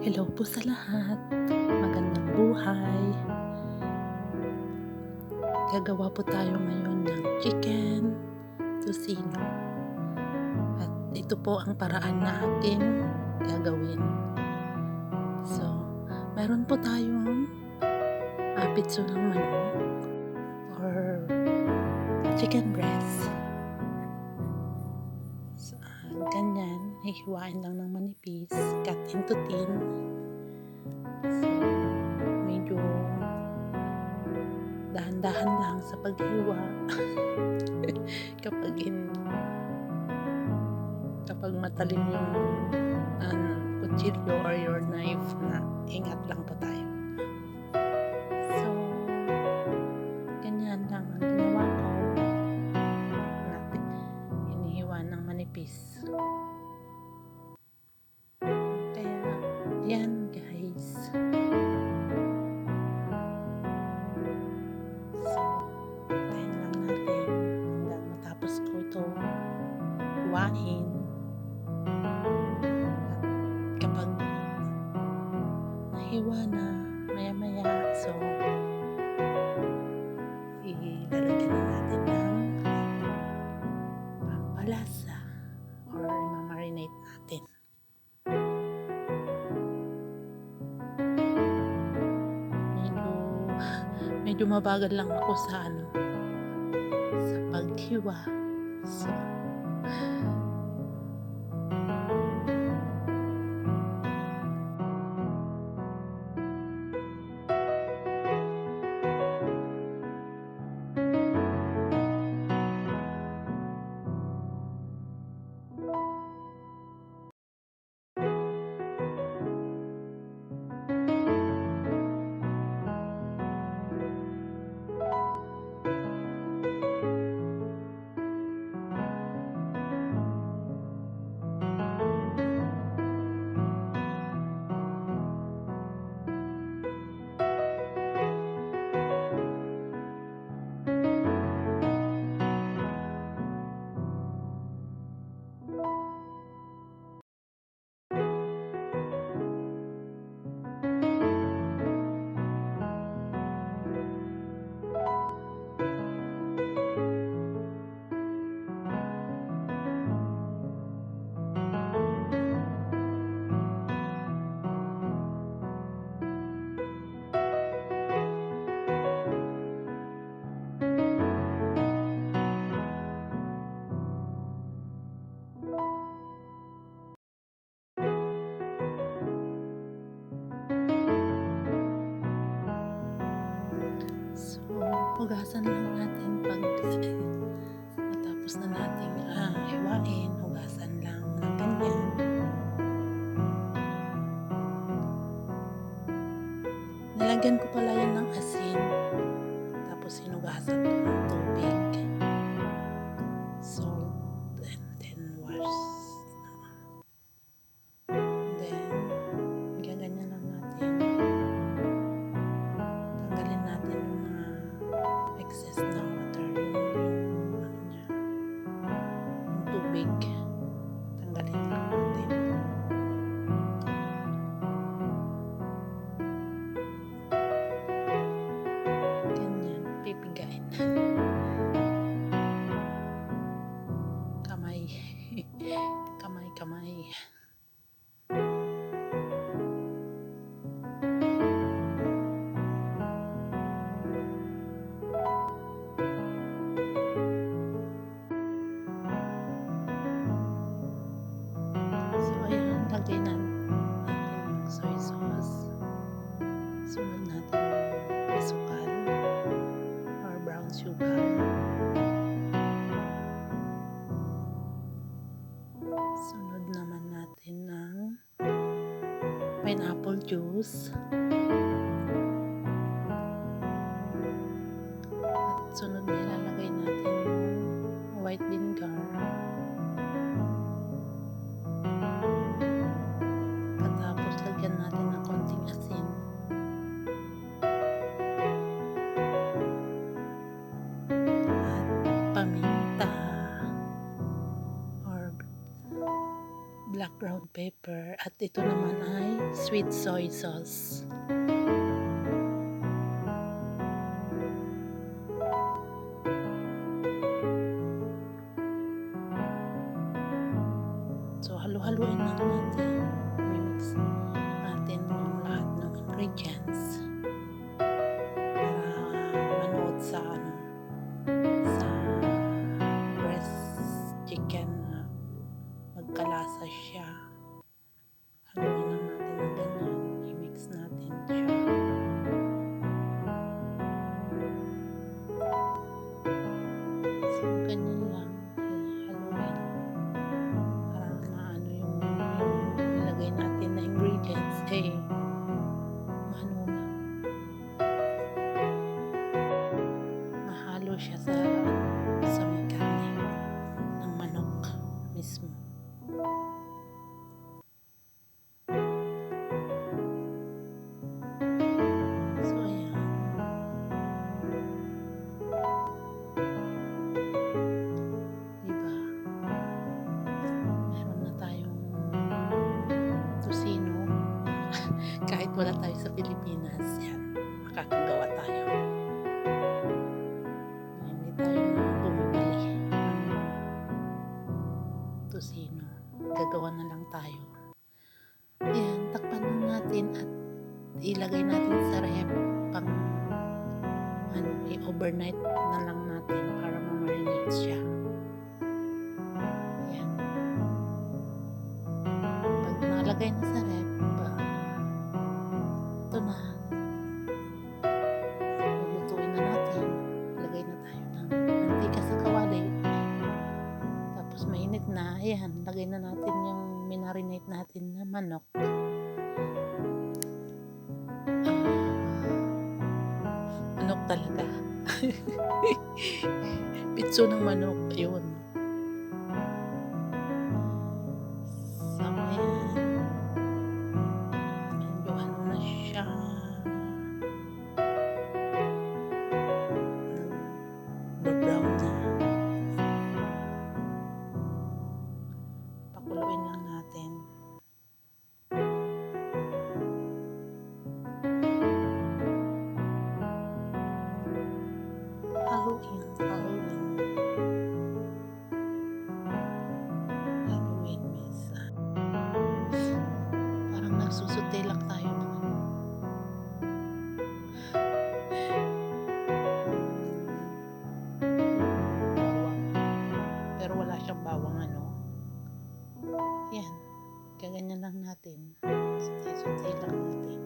Hello po sa lahat. Magandang buhay. Gagawa po tayo ngayon ng chicken tocino. At ito po ang paraan na aking gagawin. So, meron po tayong pitso ng manok or chicken breast. So, ganyan, hihiwain lang ng manipis, cut into thin. So, medyo dahan-dahan lang sa paghiwa kapag matalim yung kutsilyo or your knife, na ingat lang po tayo. So, ganyan lang ang ginawa ko. Hinihiwa ng manipis. Kaya, yan guys. So, tayin lang natin hanggang matapos ko ito hiwain. At kapag nahiwa na maya-maya, so ilalagyan na natin ng pampalasa or i-marinate natin. Medyo mabagal lang ako sa paghiwa. So, hugasan lang natin pag matapos na nating hiwain. Hugasan lang ng ganyan. Nilagyan ko pala yan ng asin, tapos hinugasan ko ng tubig, salt, and then wash. Then gaganyan lang natin. Tanggalin natin yung mga excess na water, yung tubig. Tanggalin lang natin. Ganyan, pipigain. Kamay. Kamay. Lagay natin yung soy sauce. Sunod natin yung asukal or brown sugar. Sunod naman natin ng pineapple juice. At sunod na ilalagay natin yung white vinegar. Lagyan natin ng konting asin. At paminta or black ground pepper, at ito naman ay sweet soy sauce. So halu-haluin lang natin, mimix natin yung lahat ng ingredients para manood sa sa breast chicken na magkalasa siya. Haluin lang natin ng ganyan, i-mix natin siya. So ganyan lang, haluin para maano yung nilagay natin na ingredients, mahalo siya sa may karne ng manok mismo. So ayan, diba meron na tayong tocino. Kahit wala tayo sa Pilipinas, yan, makakagawa tayo. Hindi tayo na bumibili ng tocino, gagawa na lang tayo. Ayan, takpan lang natin at ilagay natin sa ref pang i-overnight na lang natin para ma-marinate siya. Ayan, pag nalagay na sa ref, ito na, lulutuin na natin. Lagay na tayo ng mantika sa kawali, tapos mainit na. Ayan, lagay na natin yung minarinate natin na manok. Manok talaga. Pitso ng manok, yun. So ayan, medyo ano na siya, nag-brown na. Pakuluin lang natin. Haluin miss. Parang nagsusute lang tayo ng bawang, pero wala siyang bawang yan, kaganyan lang natin, sute lang natin.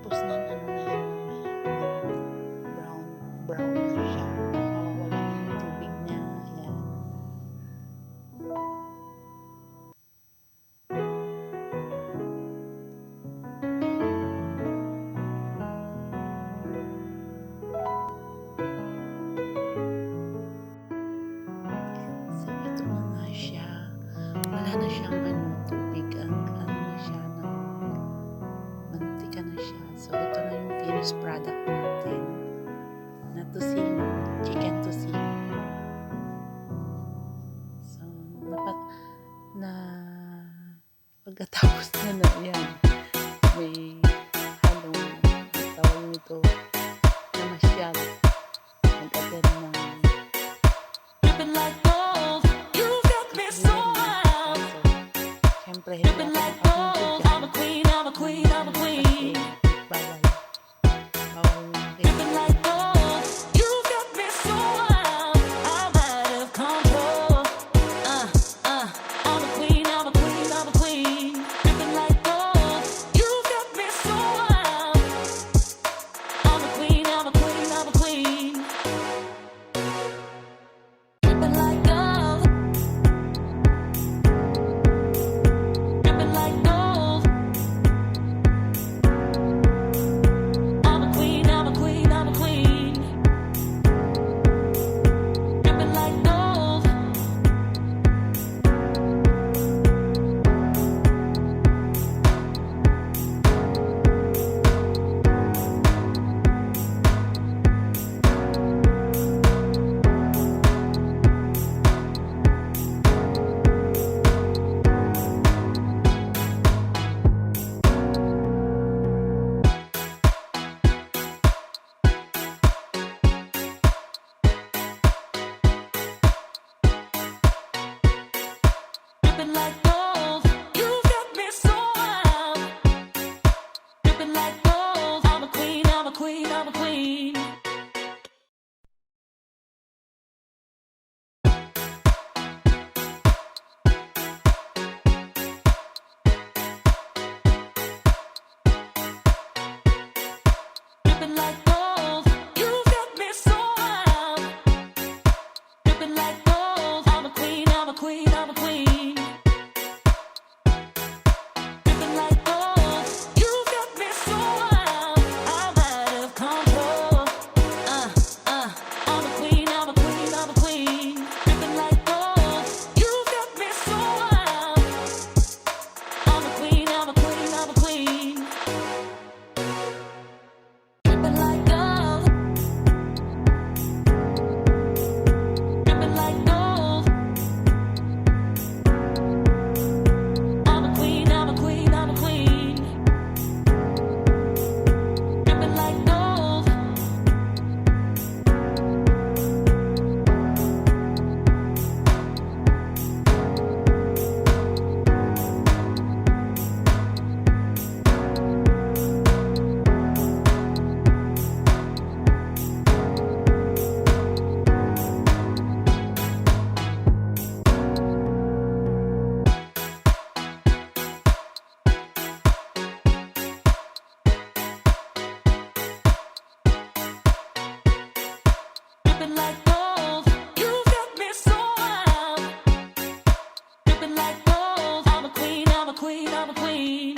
Tapos nan na yan, brown na siya, mawawala na yung tubig niya. Ayan. So ito na nga siya, wala na siyang tubig, ang na siya, mantika na siya. So ito na yung finished product natin na tocino, chicken tocino. So pagkatapos na yan, may halong tawag nito na masyal, nag-attend ng siyempre I'm a queen, I'm a queen, I'm a queen. Bawal you've got me so wild, I'm out of control. I'm a queen, I'm a queen, I'm a queen. Dripping like gold, you've got me so wild. I'm a queen, I'm a queen, I'm a queen. Dripping like gold, dripping like gold. dripping like gold. You got me so wild, dripping like gold. I'm a queen, I'm a queen, I'm a queen.